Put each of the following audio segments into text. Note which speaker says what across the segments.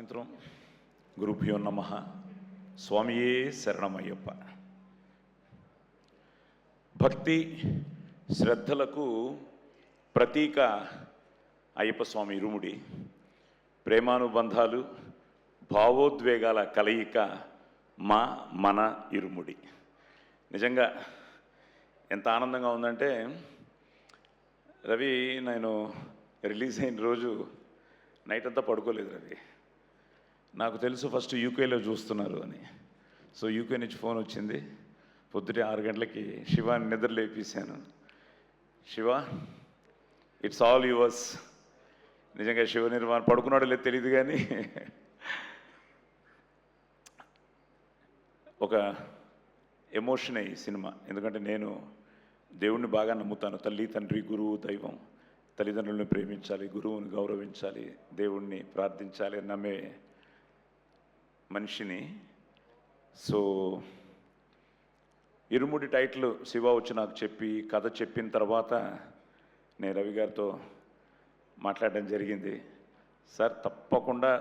Speaker 1: సాయంత్రం గురుభ్యో నమః. స్వామియే శరణమయ్యప్ప. భక్తి శ్రద్ధలకు ప్రతీక అయ్యప్ప స్వామి ఇరుముడి. ప్రేమానుబంధాలు భావోద్వేగాల కలయిక మన ఇరుముడి. నిజంగా ఎంత ఆనందంగా ఉందంటే, రవి నేను రిలీజ్ అయిన రోజు నైట్ అంతా పడుకోలేదు రవి. నాకు తెలుసు ఫస్ట్ యూకేలో చూస్తున్నారు అని. సో యూకే నుంచి ఫోన్ వచ్చింది. పొద్దుటే 6 గంటలకి శివాని నిద్ర లేపేశాను. Shiva, it's all yours. నిజంగా శివ నిర్మాణం పడుకున్నాడో లేదు తెలియదు, కానీ ఒక ఎమోషన్ అయ్యి సినిమా. ఎందుకంటే నేను దేవుణ్ణి బాగా నమ్ముతాను. తల్లి, తండ్రి, గురువు, దైవం. తల్లిదండ్రులను ప్రేమించాలి, గురువుని గౌరవించాలి, దేవుణ్ణి ప్రార్థించాలి అని నమ్మే మనిషిని. సో ఇరుముడి టైటిల్ శివ వచ్చి నాకు చెప్పి కథ చెప్పిన తర్వాత నేను రవి గారితో మాట్లాడడం జరిగింది. సార్ తప్పకుండా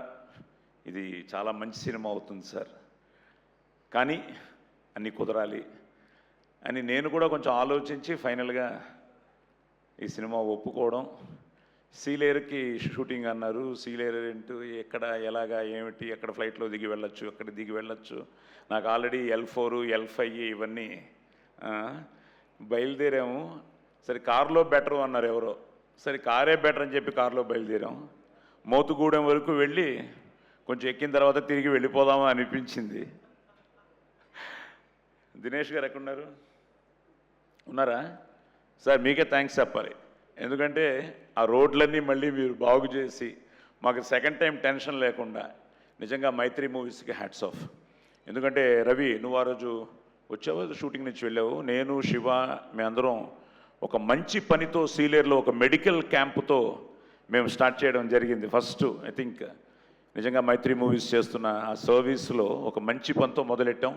Speaker 1: ఇది చాలా మంచి సినిమా అవుతుంది సార్, కానీ అన్నీ కుదరాలి అని నేను కూడా కొంచెం ఆలోచించి ఫైనల్గా ఈ సినిమా ఒప్పుకోవడం. సీలేరుకి షూటింగ్ అన్నారు. సీలేరు ఏంటో, ఎక్కడ, ఎలాగా, ఏమిటి, ఎక్కడ ఫ్లైట్లో దిగి వెళ్ళొచ్చు, ఎక్కడ దిగి వెళ్ళొచ్చు. నాకు ఆల్రెడీ L4 L5 ఇవన్నీ బయలుదేరాము. సరే కారులో బెటరు అన్నారు ఎవరో. సరే కారే బెటర్ అని చెప్పి కారులో బయలుదేరాం. మోతుగూడెం వరకు వెళ్ళి కొంచెం ఎక్కిన తర్వాత తిరిగి వెళ్ళిపోదామా అనిపించింది. దినేష్ గారు ఎక్కడున్నారు? ఉన్నారా? సార్ మీకే థ్యాంక్స్ చెప్పాలి. ఎందుకంటే ఆ రోడ్లన్నీ మళ్ళీ మీరు బాగు చేసి మాకు సెకండ్ టైం టెన్షన్ లేకుండా నిజంగా మైత్రి మూవీస్కి హ్యాట్స్ ఆఫ్. ఎందుకంటే రవి, నువ్వు ఆ రోజు వచ్చావు, షూటింగ్ నుంచి వెళ్ళావు. నేను, శివ, మీ అందరం ఒక మంచి పనితో సీలేరులో ఒక మెడికల్ క్యాంపుతో మేము స్టార్ట్ చేయడం జరిగింది. ఫస్ట్ ఐ థింక్ నిజంగా మైత్రి మూవీస్ చేస్తున్న ఆ సర్వీస్లో ఒక మంచి పనితో మొదలెట్టాం.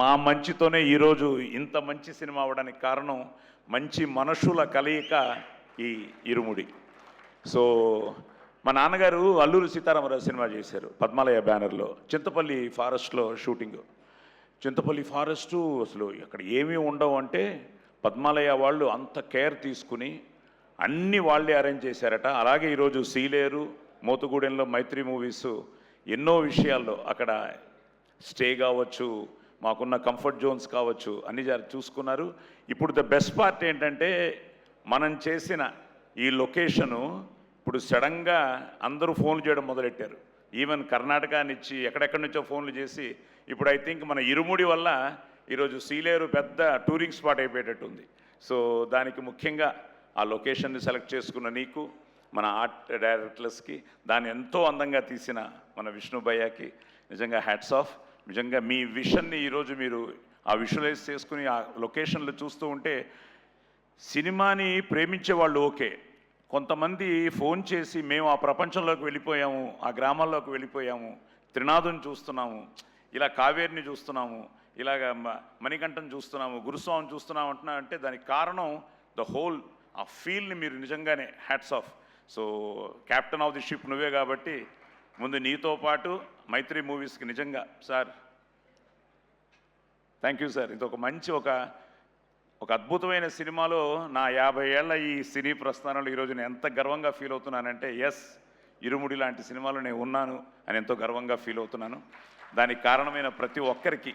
Speaker 1: మా మంచితోనే ఈరోజు ఇంత మంచి సినిమా అవ్వడానికి కారణం మంచి మనుషుల కలయిక ఈ ఇరుముడి. సో మా నాన్నగారు అల్లూరి సీతారామరాజు సినిమా చేశారు పద్మాలయ బ్యానర్లో. చింతపల్లి ఫారెస్ట్లో షూటింగ్. చింతపల్లి ఫారెస్టు అసలు అక్కడ ఏమీ ఉండవు అంటే పద్మాలయ వాళ్ళు అంత కేర్ తీసుకుని అన్నీ వాళ్ళే అరేంజ్ చేశారట. అలాగే ఈరోజు సీలేరు, మోతుగూడెంలో మైత్రి మూవీస్ ఎన్నో విషయాల్లో అక్కడ స్టే కావచ్చు, మాకున్న కంఫర్ట్ జోన్స్ కావచ్చు, అన్ని చూసుకున్నారు. ఇప్పుడు ద బెస్ట్ పార్ట్ ఏంటంటే, మనం చేసిన ఈ లొకేషను ఇప్పుడు సడన్గా అందరూ ఫోన్లు చేయడం మొదలెట్టారు. ఈవెన్ కర్ణాటక నుంచి ఎక్కడెక్కడి నుంచో ఫోన్లు చేసి ఇప్పుడు ఐ థింక్ మన ఇరుముడి వల్ల ఈరోజు సీలేరు పెద్ద టూరింగ్ స్పాట్ అయిపోయేటట్టుంది. సో దానికి ముఖ్యంగా ఆ లొకేషన్ని సెలెక్ట్ చేసుకున్న నీకు, మన ఆర్ట్ డైరెక్టర్స్కి, దాన్ని ఎంతో అందంగా తీసిన మన విష్ణు భయ్యాకి నిజంగా హ్యాట్స్ ఆఫ్. నిజంగా మీ విషన్ని ఈరోజు మీరు ఆ విజువలైజ్ చేసుకుని ఆ లొకేషన్లో చూస్తూ ఉంటే సినిమాని ప్రేమించే వాళ్ళు ఓకే, కొంతమంది ఫోన్ చేసి మేము ఆ ప్రపంచంలోకి వెళ్ళిపోయాము, ఆ గ్రామాల్లోకి వెళ్ళిపోయాము, త్రినాథుని చూస్తున్నాము, ఇలా కావేరిని చూస్తున్నాము, ఇలాగ మణికంఠను చూస్తున్నాము, గురుస్వామిని చూస్తున్నాము అంటున్నా అంటే దానికి కారణం ద హోల్ ఆ ఫీల్ని మీరు నిజంగానే hats off. So captain of the ship నువ్వే కాబట్టి ముందు నీతో పాటు మైత్రి మూవీస్కి నిజంగా సార్ థ్యాంక్ యూ సార్. ఇది ఒక మంచి ఒక అద్భుతమైన సినిమాలో నా 50 ఏళ్ల ఈ సినీ ప్రస్థానంలో ఈరోజు నేను ఎంత గర్వంగా ఫీల్ అవుతున్నానంటే, ఎస్, ఇరుముడి లాంటి సినిమాలో నేను ఉన్నాను అని ఎంతో గర్వంగా ఫీల్ అవుతున్నాను. దానికి కారణమైన ప్రతి ఒక్కరికి.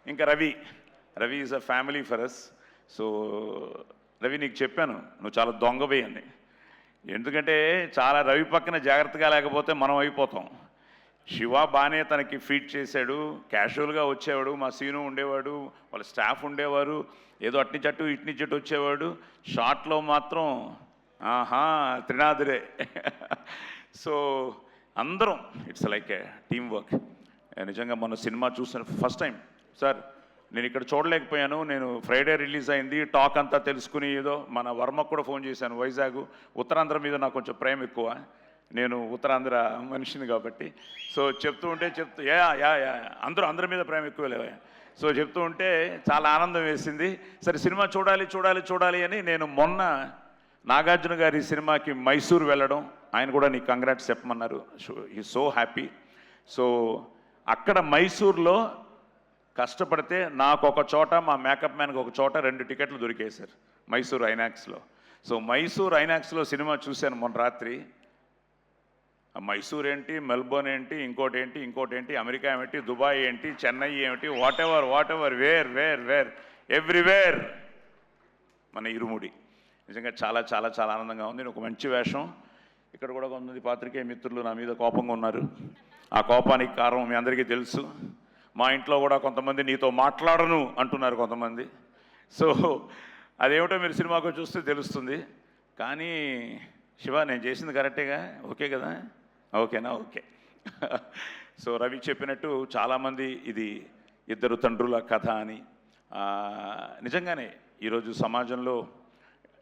Speaker 1: ఇంకా Ravi is a family for us. So Ravi, నీకు చెప్పాను నువ్వు చాలా దొంగవే అని. ఎందుకంటే చాలా రవి పక్కన జాగ్రత్తగా లేకపోతే మనం అయిపోతాం. శివ బాగానే తనకి ఫీడ్ చేశాడు, క్యాజువల్గా వచ్చేవాడు, మా సీను ఉండేవాడు, వాళ్ళ స్టాఫ్ ఉండేవారు, ఏదో అట్నుంచి అటు ఇట్నుంచి అటు వచ్చేవాడు. షార్ట్లో మాత్రం త్రినాథుడే. సో అందరం it's like A team work. నిజంగా మన సినిమా చూసిన ఫస్ట్ టైం సార్ నేను ఇక్కడ చూడలేకపోయాను. నేను ఫ్రైడే రిలీజ్ అయింది, టాక్ అంతా తెలుసుకుని ఏదో మన వర్మకు కూడా ఫోన్ చేశాను. వైజాగ్, ఉత్తరాంధ్ర మీద నాకు కొంచెం ప్రేమ ఎక్కువ, నేను ఉత్తరాంధ్ర మనిషిని కాబట్టి. సో చెప్తూ ఉంటే అందరి మీద ప్రేమ ఎక్కువ లేవా. సో చెప్తూ ఉంటే చాలా ఆనందం వేసింది. సరే సినిమా చూడాలి అని నేను మొన్న నాగార్జున గారి సినిమాకి మైసూరు వెళ్ళడం, ఆయన కూడా నీకు కంగ్రాట్స్ చెప్పమన్నారు. ఈ సో హ్యాపీ. సో అక్కడ మైసూర్లో కష్టపడితే నాకు ఒక చోట, మా మేకప్ మ్యాన్కి ఒక చోట 2 టికెట్లు దొరికాయి సార్ మైసూర్ ఐనాక్స్లో. సో మైసూర్ ఐనాక్స్లో సినిమా చూశాను మొన్న రాత్రి. మైసూర్ ఏంటి, మెల్బోర్న్ ఏంటి, ఇంకోటి ఏంటి, అమెరికా ఏమిటి, దుబాయ్ ఏంటి, చెన్నై ఏమిటి, వాట్ ఎవర్ వేర్ ఎవ్రీవేర్ మన ఇరుముడి. నిజంగా చాలా చాలా చాలా ఆనందంగా ఉంది. ఒక మంచి వేషం. ఇక్కడ కూడా కొంతమంది పాత్రికేయ మిత్రులు నా మీద కోపంగా ఉన్నారు. ఆ కోపానికి కారణం మీ అందరికీ తెలుసు. మా ఇంట్లో కూడా కొంతమంది నీతో మాట్లాడను అంటున్నారు కొంతమంది. సో అదేమిటో మీరు సినిమాకు చూస్తే తెలుస్తుంది. కానీ శివ, నేను చేసింది కరెక్టేగా? ఓకే కదా? ఓకేనా? ఓకే. సో రవి చెప్పినట్టు చాలామంది ఇది ఇద్దరు తండ్రుల కథ అని. నిజంగానే ఈరోజు సమాజంలో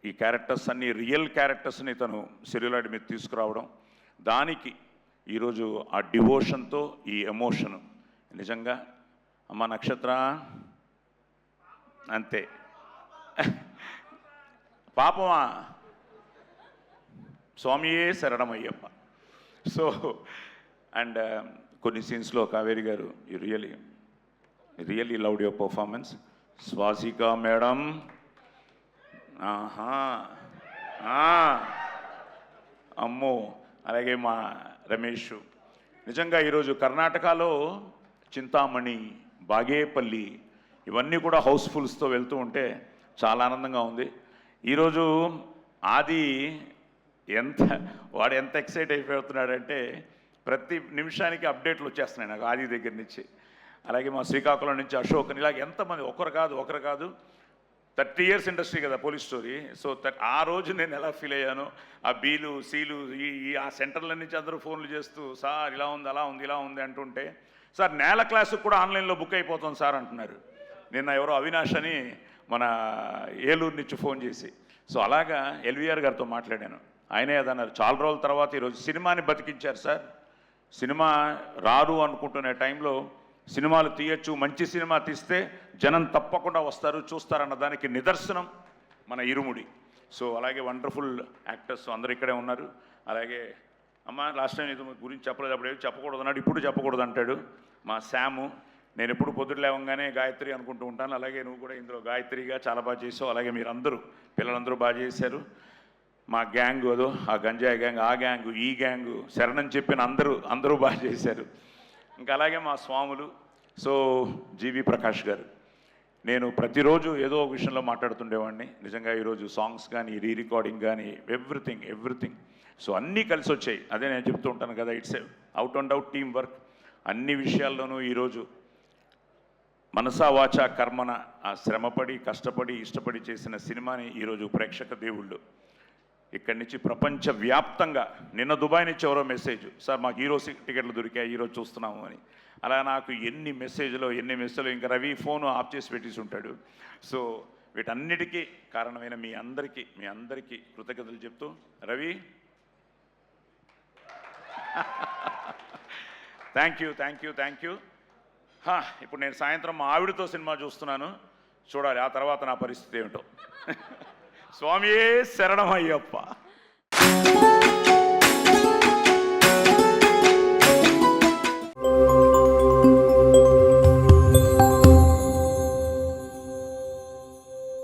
Speaker 1: ఈ క్యారెక్టర్స్ అన్నీ రియల్ క్యారెక్టర్స్ని తను సెల్యులాయిడ్ మీద తీసుకురావడం, దానికి ఈరోజు ఆ డివోషన్తో ఈ ఎమోషను నిజంగా అమ్మ నక్షత్ర అంతే. పాపమా స్వామియే శరణమయ్యప్ప. సో అండ్ కొన్ని సీన్స్లో కావేరి గారు you really loved your performance. Swasika madam, అమ్మో, అలాగే మా రమేష్. నిజంగా ఈరోజు కర్ణాటకలో చింతామణి, బాగేపల్లి ఇవన్నీ కూడా హౌస్ఫుల్స్తో వెళ్తూ ఉంటే చాలా ఆనందంగా ఉంది. ఈరోజు ఆది వాడు ఎంత ఎక్సైట్ అయిపోతున్నాడంటే ప్రతి నిమిషానికి అప్డేట్లు వచ్చేస్తున్నాయి నాకు ఆది దగ్గర నుంచి. అలాగే మా శ్రీకాకుళం నుంచి అశోక్ అని, ఇలాగ ఎంతమంది, ఒకరు కాదు 30 years ఇండస్ట్రీ కదా పోలీస్ స్టోరీ. సో ఆ రోజు నేను ఎలా ఫీల్ అయ్యానో, ఆ బీలు సీలు ఆ సెంటర్ల నుంచి అందరూ ఫోన్లు చేస్తూ సార్ ఇలా ఉంది, అలా ఉంది, ఇలా ఉంది అంటుంటే, సార్ నేల క్లాసుకు కూడా ఆన్లైన్లో బుక్ అయిపోతుంది సార్ అంటున్నారు. నిన్న ఎవరో అవినాష్ అని మన ఏలూరు నుంచి ఫోన్ చేసి. సో అలాగా ఎల్వీఆర్ గారితో మాట్లాడాను. ఆయనే అదన్నారు, చాలా రోజుల తర్వాత ఈరోజు సినిమాని బతికించారు సార్. సినిమా రారు అనుకుంటునే టైంలో సినిమాలు తీయచ్చు, మంచి సినిమా తీస్తే జనం తప్పకుండా వస్తారు, చూస్తారన్న దానికి నిదర్శనం మన ఇరుముడి. సో అలాగే వండర్ఫుల్ యాక్టర్స్ అందరూ ఇక్కడే ఉన్నారు. అలాగే అమ్మ లాస్ట్ టైం ఇది గురించి చెప్పలేదు, అప్పుడు ఏది చెప్పకూడదు అన్నాడు, ఇప్పుడు చెప్పకూడదు అంటాడు మా శాము. నేను ఎప్పుడు పొద్దుట లేవగానే గాయత్రి అనుకుంటూ ఉంటాను. అలాగే నువ్వు కూడా ఇందులో గాయత్రిగా చాలా బాగా చేసావు. అలాగే మీరందరూ పిల్లలందరూ బాగా చేశారు. మా గ్యాంగు అదో, ఆ గంజాయి గ్యాంగ్, ఆ గ్యాంగు, ఈ గ్యాంగు, శరణని చెప్పిన అందరూ బాగా చేశారు. ఇంకా అలాగే మా స్వాములు. సో జీవి ప్రకాష్ గారు, నేను ప్రతిరోజు ఏదో ఒక విషయంలో మాట్లాడుతుండేవాడిని. నిజంగా ఈరోజు సాంగ్స్ కానీ, రికార్డింగ్ కానీ, ఎవ్రీథింగ్ సో అన్నీ కలిసి వచ్చాయి. అదే నేను చెప్తూ ఉంటాను కదా, it's out and out team work. అన్ని విషయాల్లోనూ ఈరోజు మనసా వాచా కర్మన ఆ శ్రమపడి, కష్టపడి, ఇష్టపడి చేసిన సినిమాని ఈరోజు ప్రేక్షక దేవుళ్ళు ఇక్కడి నుంచి ప్రపంచవ్యాప్తంగా, నిన్న దుబాయ్ నుంచి ఎవరో మెసేజ్, సార్ మాకు హీరో టికెట్లు దొరికాయి, ఈరోజు చూస్తున్నాము అని. అలా నాకు ఎన్ని మెసేజ్లో ఇంకా రవి ఫోను ఆఫ్ చేసి పెట్టేసి ఉంటాడు. సో వీటన్నిటికీ కారణమైన మీ అందరికీ కృతజ్ఞతలు చెప్తూ, రవి థ్యాంక్ యూ. ఇప్పుడు నేను సాయంత్రం మా ఆవిడతో సినిమా చూస్తున్నాను, చూడాలి ఆ తర్వాత నా పరిస్థితి ఏమిటో. స్వామియే శరణమయ్యప్ప.